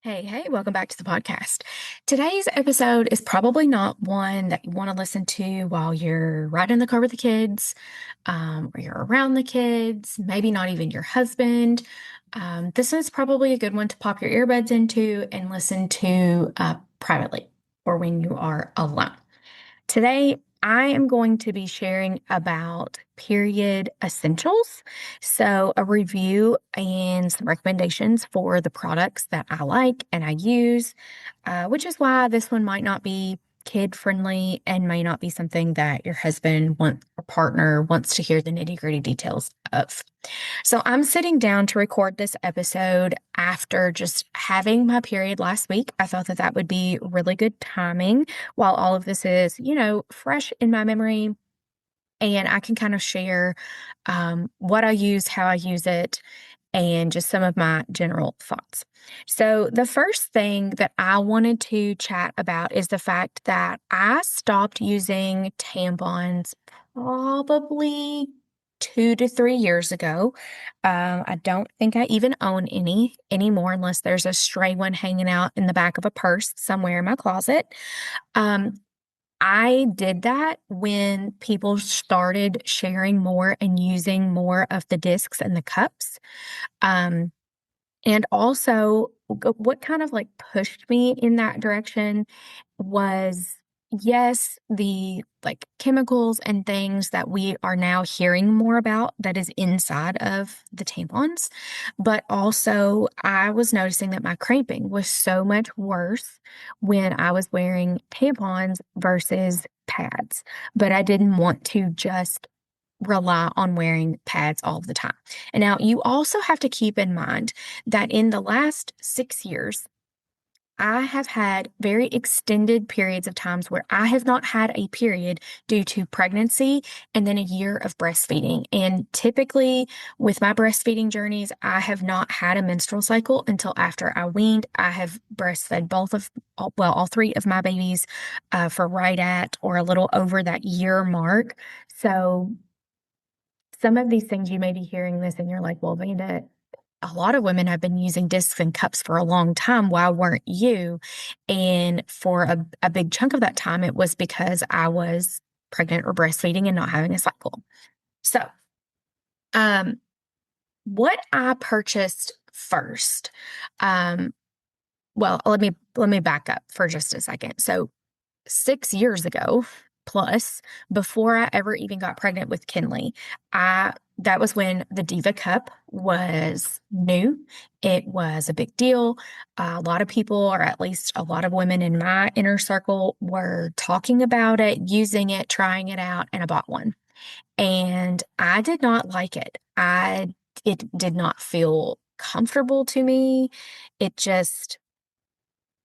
Hey, welcome back to the podcast. Today's episode is probably not one that you want to listen to while you're riding in the car with the kids, or you're around the kids, maybe not even your husband. This is probably a good one to pop your earbuds into and listen to privately or when you are alone. Today, I am going to be sharing about period essentials. So, a review and some recommendations for the products that I like and I use, which is why this one might not be kid friendly and may not be something that your husband or partner wants to hear the nitty gritty details of. So I'm sitting down to record this episode after just having my period last week. I thought that that would be really good timing while all of this is, fresh in my memory. And I can kind of share what I use, how I use it, and just some of my general thoughts. So, the first thing that I wanted to chat about is the fact that I stopped using tampons probably 2 to 3 years ago. I don't think I even own any anymore unless there's a stray one hanging out in the back of a purse somewhere in my closet. Um, I did that when people started sharing more and using more of the discs and the cups. Um, and also, what kind of like pushed me in that direction was, yes, the like chemicals and things that we are now hearing more about that is inside of the tampons. But also, I was noticing that my cramping was so much worse when I was wearing tampons versus pads. But I didn't want to just rely on wearing pads all the time. And now you also have to keep in mind that in the last 6 years, I have had very extended periods of times where I have not had a period due to pregnancy and then a year of breastfeeding. And typically, with my breastfeeding journeys, I have not had a menstrual cycle until after I weaned. I have breastfed all three of my babies for right at or a little over that year mark. So, some of these things you may be hearing this and you're like, well, Vanda, a lot of women have been using discs and cups for a long time. Why weren't you? And for a big chunk of that time, it was because I was pregnant or breastfeeding and not having a cycle. So, um, what I purchased first, um, well, let me back up for just a second. So, 6 years ago plus, before I ever even got pregnant with Kinley, I that was when the Diva Cup was new. It was a big deal. A lot of people, or at least a lot of women in my inner circle, were talking about it, using it, trying it out, and I bought one. And I did not like it. It did not feel comfortable to me. It just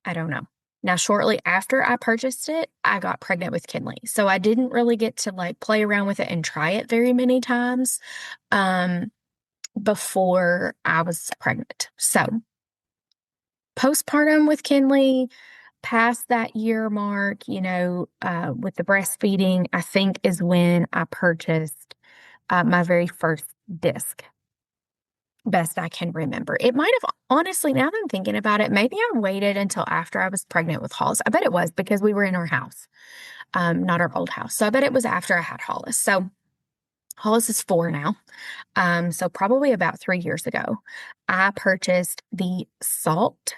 I don't know. Now, shortly after I purchased it, I got pregnant with Kinley. So I didn't really get to like play around with it and try it very many times um, before I was pregnant. So postpartum with Kinley, past that year mark, with the breastfeeding, I think is when I purchased my very first disc. Best I can remember. It might have honestly, now that I'm thinking about it, maybe I waited until after I was pregnant with Hollis. I bet it was because we were in our house, not our old house. So I bet it was after I had Hollis. So Hollis is 4 now. So probably about 3 years ago, I purchased the Saalt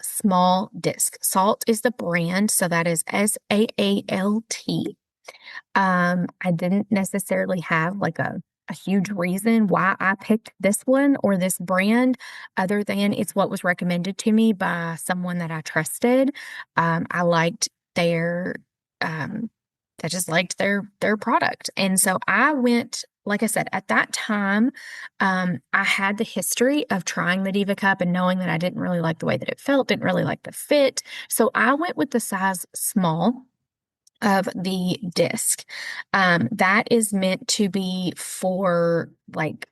small disc. Saalt is the brand, so that is Saalt. I didn't necessarily have like a huge reason why I picked this one or this brand, other than it's what was recommended to me by someone that I trusted. I liked um, I just liked their product, and so I went. Like I said, at that time, I had the history of trying the Diva Cup and knowing that I didn't really like the way that it felt, didn't really like the fit. So I went with the size small of the disc. That is meant to be for like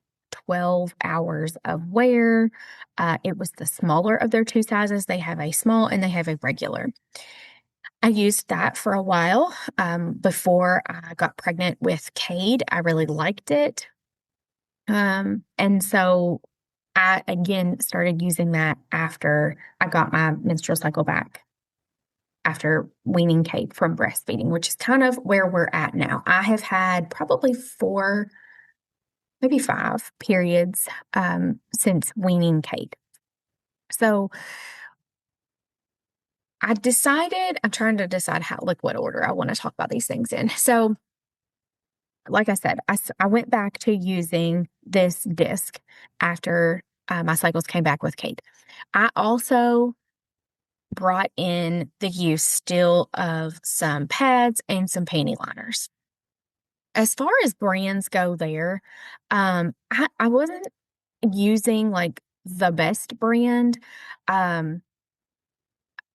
12 hours of wear. It was the smaller of their two sizes. They have a small and they have a regular. I used that for a while before I got pregnant with Cade. I really liked it. And so I again started using that after I got my menstrual cycle back, after weaning Kate from breastfeeding, which is kind of where we're at now. I have had probably four, maybe five periods since weaning Kate. So I'm trying to decide like what order I want to talk about these things in. So, like I said, I went back to using this disc after my cycles came back with Kate. I also brought in the use still of some pads and some panty liners. As far as brands go there, I wasn't using like the best brand. Um,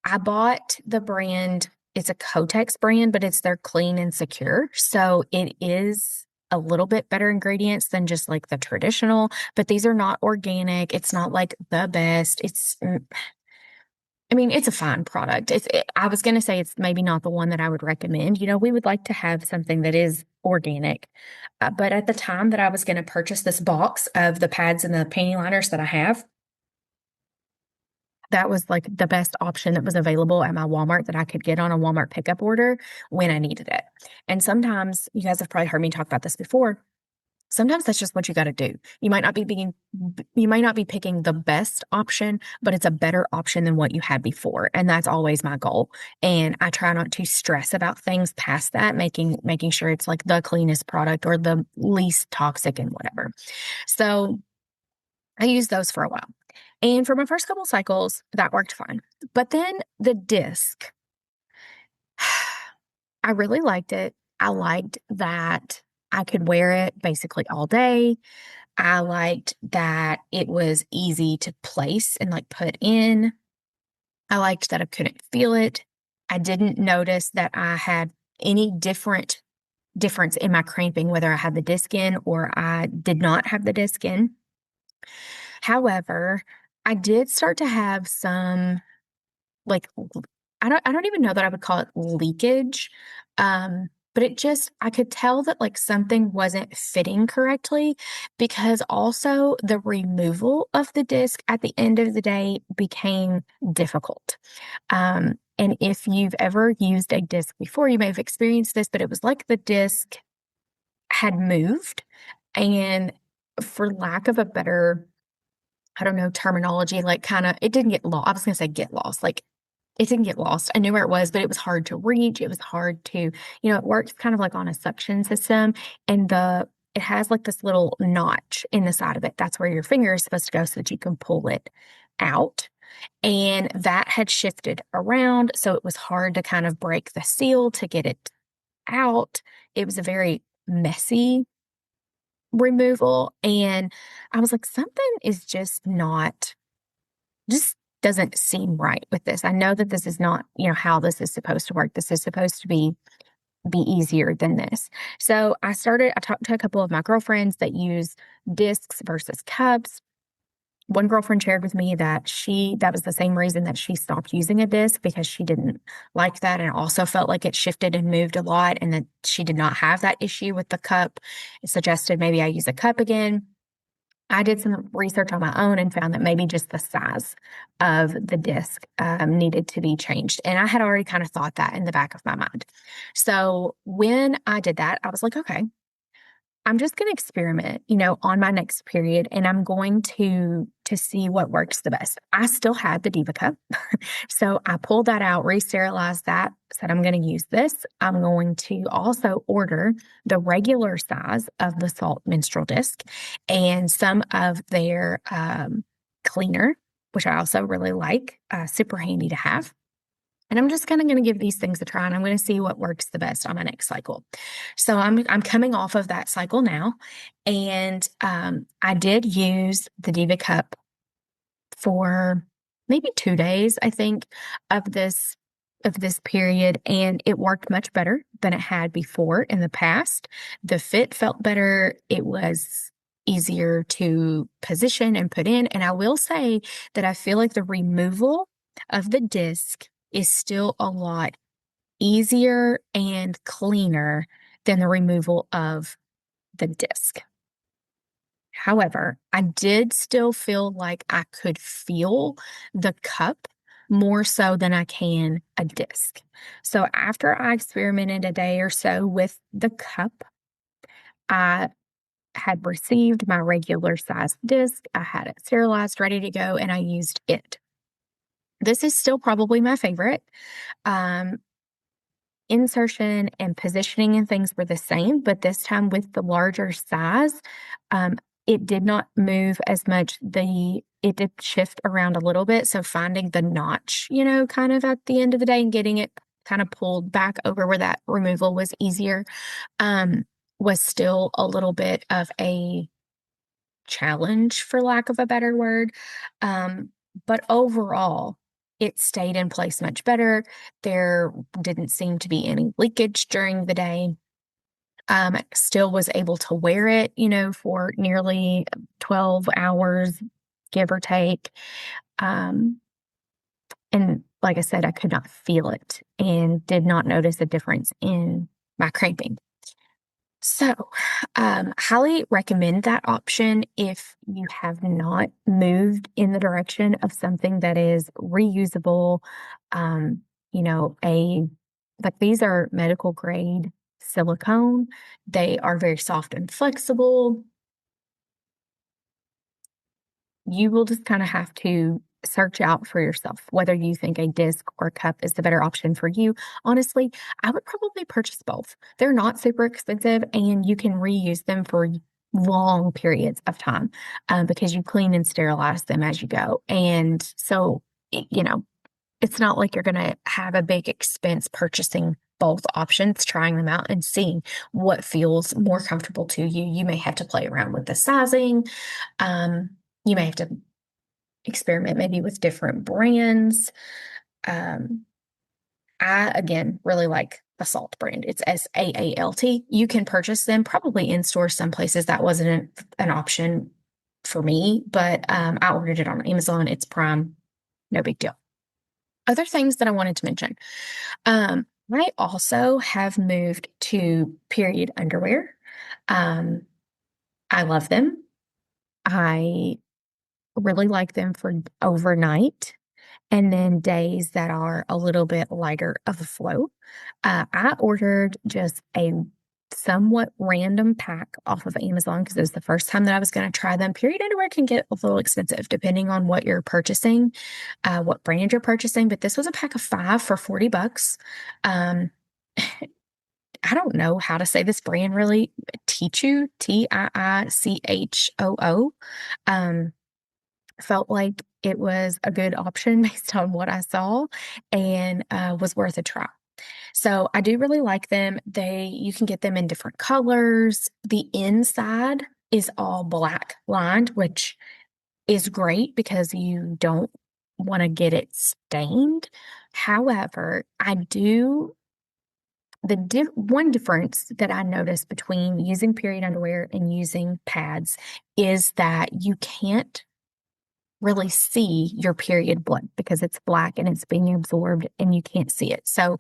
I bought the brand, it's a Kotex brand, but it's their clean and secure. So it is a little bit better ingredients than just like the traditional, but these are not organic. It's not like the best. I mean, it's a fine product. I was going to say it's maybe not the one that I would recommend. We would like to have something that is organic. But at the time that I was going to purchase this box of the pads and the panty liners that I have, that was like the best option that was available at my Walmart that I could get on a Walmart pickup order when I needed it. And sometimes you guys have probably heard me talk about this before. Sometimes that's just what you got to do. You might not be picking the best option, but it's a better option than what you had before. And that's always my goal. And I try not to stress about things past that, making sure it's like the cleanest product or the least toxic and whatever. So I used those for a while. And for my first couple cycles, that worked fine. But then the disc, I really liked it. I liked that I could wear it basically all day. I liked that it was easy to place and like put in. I liked that I couldn't feel it. I didn't notice that I had any difference in my cramping, whether I had the disc in or I did not have the disc in. However, I did start to have some like I don't even know that I would call it leakage. But I could tell that like something wasn't fitting correctly because also the removal of the disc at the end of the day became difficult. And if you've ever used a disc before, you may have experienced this, but it was like the disc had moved and for lack of a better, I don't know, terminology, like kind of, it didn't get lost. I was going to say get lost. Like it didn't get lost. I knew where it was, but it was hard to reach. It was hard to, it works kind of like on a suction system and it has like this little notch in the side of it. That's where your finger is supposed to go so that you can pull it out. And that had shifted around. So it was hard to kind of break the seal to get it out. It was a very messy removal. And I was like, something is just doesn't seem right with this. I know that this is not, how this is supposed to work. This is supposed to be easier than this. So I talked to a couple of my girlfriends that use discs versus cups. One girlfriend shared with me that was the same reason that she stopped using a disc because she didn't like that and also felt like it shifted and moved a lot and that she did not have that issue with the cup. It suggested maybe I use a cup again. I did some research on my own and found that maybe just the size of the disc needed to be changed. And I had already kind of thought that in the back of my mind. So when I did that, I was like, okay, I'm just going to experiment, on my next period, and I'm going to see what works the best. I still had the Diva cup, so I pulled that out, re-sterilized that, said I'm going to use this. I'm going to also order the regular size of the Saalt menstrual disc and some of their cleaner, which I also really like, super handy to have. And I'm just kind of going to give these things a try and I'm going to see what works the best on my next cycle. So I'm coming off of that cycle now. And I did use the Diva Cup for maybe 2 days, I think, of this period. And it worked much better than it had before in the past. The fit felt better. It was easier to position and put in. And I will say that I feel like the removal of the disc is still a lot easier and cleaner than the removal of the disc. However, I did still feel like I could feel the cup more so than I can a disc. So after I experimented a day or so with the cup, I had received my regular size disc. I had it sterilized, ready to go, and I used it. This is still probably my favorite. Um, Insertion and positioning and things were the same, but this time with the larger size, um, it did not move as much. It did shift around a little bit. So finding the notch, kind of at the end of the day and getting it kind of pulled back over where that removal was easier, um, was still a little bit of a challenge, for lack of a better word. Um, but overall, it stayed in place much better. There didn't seem to be any leakage during the day. Still was able to wear it, for nearly 12 hours, give or take. Um, and like I said, I could not feel it and did not notice a difference in my cramping. So, highly recommend that option if you have not moved in the direction of something that is reusable. Um, you know, a like these are medical grade silicone. They are very soft and flexible. You will just kind of have to search out for yourself whether you think a disc or cup is the better option for you. Honestly, I would probably purchase both. They're not super expensive and you can reuse them for long periods of time because you clean and sterilize them as you go. And so, it's not like you're going to have a big expense purchasing both options, trying them out and seeing what feels more comfortable to you. You may have to play around with the sizing. You may have to experiment maybe with different brands. Um, I, again, really like the Saalt brand. It's Saalt. You can purchase them probably in stores. Some places that wasn't an option for me, but I ordered it on Amazon. It's Prime. No big deal. Other things that I wanted to mention. I also have moved to period underwear. Um, I love them. I really like them for overnight and then days that are a little bit lighter of a flow. I ordered just a somewhat random pack off of Amazon because it was the first time that I was going to try them. Period underwear can get a little expensive depending on what you're purchasing, what brand you're purchasing, but this was a pack of 5 for $40. Um, I don't know how to say this brand really. Tiichoo, Tiichoo. Um, Felt like it was a good option based on what I saw and was worth a try. So I do really like them. You can get them in different colors. The inside is all black lined, which is great because you don't want to get it stained. However, one difference that I noticed between using period underwear and using pads is that you can't really see your period blood because it's black and it's being absorbed and you can't see it. So,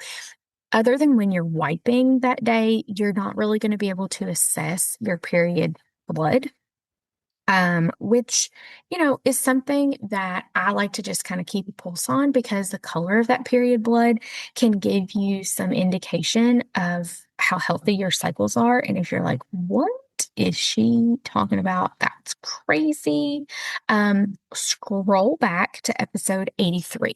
other than when you're wiping that day, you're not really going to be able to assess your period blood, which, is something that I like to just kind of keep a pulse on because the color of that period blood can give you some indication of how healthy your cycles are. And if you're like, what is she talking about? That's crazy. Scroll back to episode 83.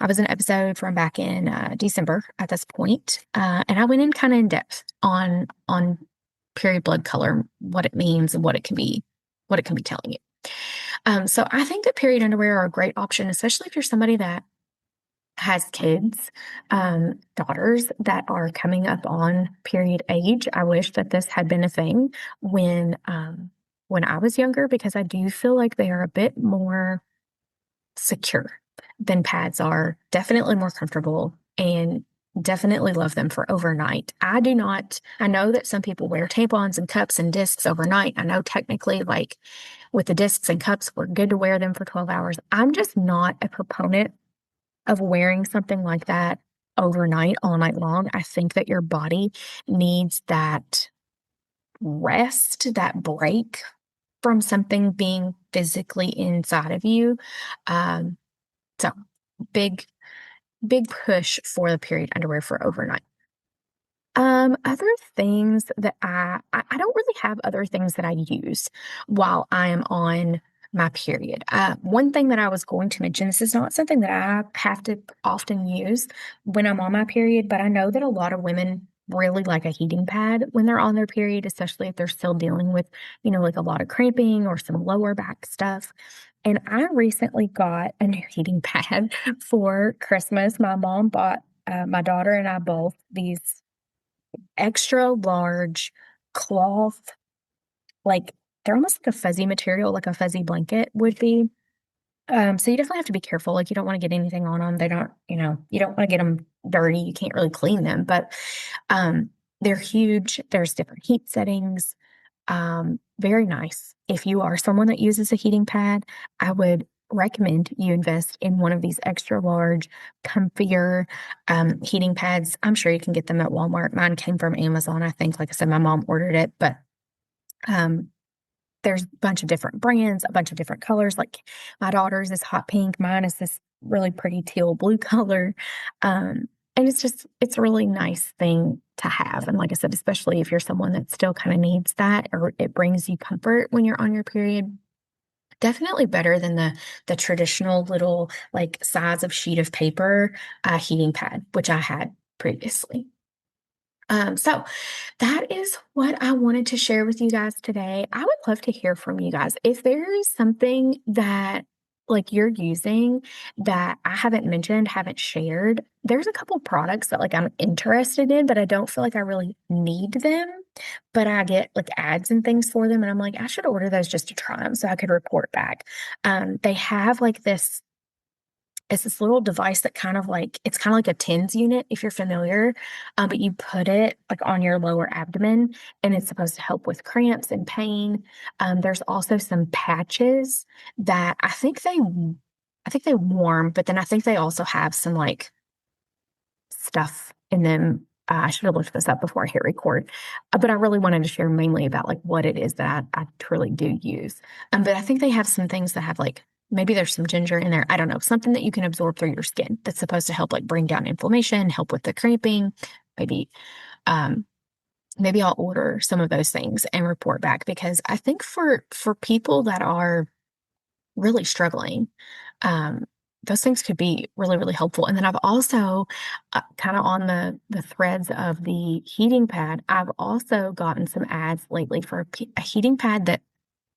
I was an episode from back in December at this point, and I went in kind of in depth on period blood color, what it means, and what it can be telling you. So I think that period underwear are a great option, especially if you're somebody that has kids, daughters that are coming up on period age. I wish that this had been a thing when I was younger, because I do feel like they are a bit more secure than pads are. Definitely more comfortable and definitely love them for overnight. I do not, I know that some people wear tampons and cups and discs overnight. I know technically, like with the discs and cups, we're good to wear them for 12 hours. I'm just not a proponent of wearing something like that overnight, all night long. I think that your body needs that rest, that break from something being physically inside of you. Um, so big, big push for the period underwear for overnight. Other things that I don't really have other things that I use while I am on my period. One thing that I was going to mention, this is not something that I have to often use when I'm on my period, but I know that a lot of women really like a heating pad when they're on their period, especially if they're still dealing with, like a lot of cramping or some lower back stuff. And I recently got a new heating pad for Christmas. My mom bought my daughter and I both these extra large cloth, like they're almost like a fuzzy material, like a fuzzy blanket would be. So you definitely have to be careful. Like you don't want to get anything on them. They don't, you don't want to get them dirty. You can't really clean them, but um, they're huge. There's different heat settings. Very nice. If you are someone that uses a heating pad, I would recommend you invest in one of these extra large, comfier heating pads. I'm sure you can get them at Walmart. Mine came from Amazon, I think. Like I said, my mom ordered it, but um, there's a bunch of different brands, a bunch of different colors. Like my daughter's is hot pink, mine is this really pretty teal blue color. And it's a really nice thing to have. And like I said, especially if you're someone that still kind of needs that or it brings you comfort when you're on your period, definitely better than the traditional little like size of sheet of paper heating pad, which I had previously. So that is what I wanted to share with you guys today. I would love to hear from you guys. If there is something that like you're using that I haven't mentioned, haven't shared, there's a couple products that like I'm interested in, but I don't feel like I really need them. But I get like ads and things for them, and I'm like, I should order those just to try them so I could report back. They have like this it's this little device that kind of like it's kind of like a TENS unit if you're familiar, but you put it like on your lower abdomen, and it's supposed to help with cramps and pain. There's also some patches that I think they warm, but then I think they also have some like stuff in them. I should have looked this up before I hit record, but I really wanted to share mainly about like what it is that I truly do use. But I think they have some things that have like maybe there's some ginger in there. I don't know, something that you can absorb through your skin that's supposed to help like bring down inflammation, help with the cramping. Maybe, um, maybe I'll order some of those things and report back because I think for people that are really struggling, um, those things could be really, really helpful. And then I've also kind of on the threads of the heating pad, I've also gotten some ads lately for a heating pad that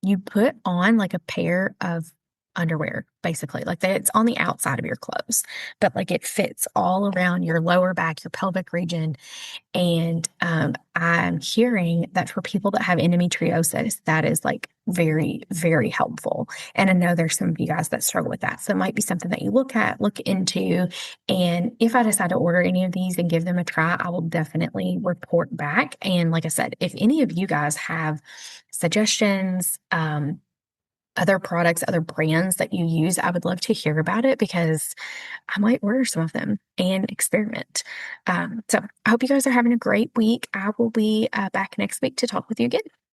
you put on like a pair of underwear, basically. Like that it's on the outside of your clothes, but like it fits all around your lower back, your pelvic region, and I'm hearing that for people that have endometriosis, that is like very, very helpful. And I know there's some of you guys that struggle with that. So it might be something that you look into. And if I decide to order any of these and give them a try, I will definitely report back. And like I said, if any of you guys have suggestions, other products, other brands that you use, I would love to hear about it because I might order some of them and experiment. So I hope you guys are having a great week. I will be back next week to talk with you again.